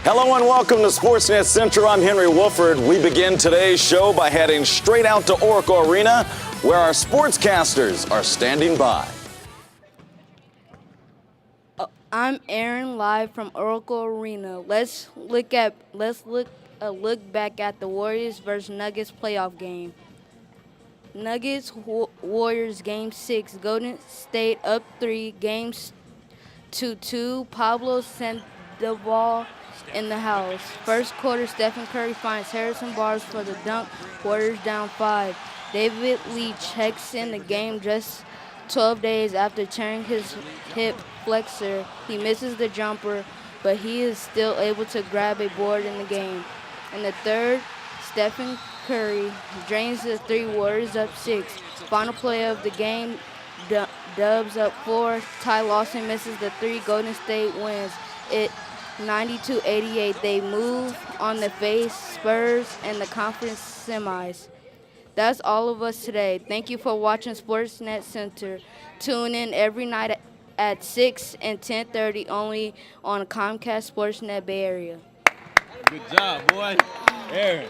Hello and welcome to Sportsnet Center. I'm Henry Wolford. We begin today's show by heading straight out to Oracle Arena, where our sportscasters are standing by. I'm Aaron, live from Oracle Arena. Let's look back at the Warriors vs. Nuggets playoff game. Nuggets Warriors game 6. Golden State up 3. Games 2-2. Pablo Sandoval in the house. First quarter, Stephen Curry finds Harrison Barnes for the dunk. Warriors down 5. David Lee checks in the game just 12 days after tearing his hip flexor. He misses the jumper, but he is still able to grab a board in the game. In the third, Stephen Curry drains the 3. Warriors up 6. Final play of the game, Dubs up 4. Ty Lawson misses the 3. Golden State wins it 92-88. They move on to face Spurs in the conference semis. That's all of us today. Thank you for watching Sportsnet Center. Tune in every night at 6 and 10:30 only on Comcast Sportsnet Bay Area. Good job, boy. Aaron.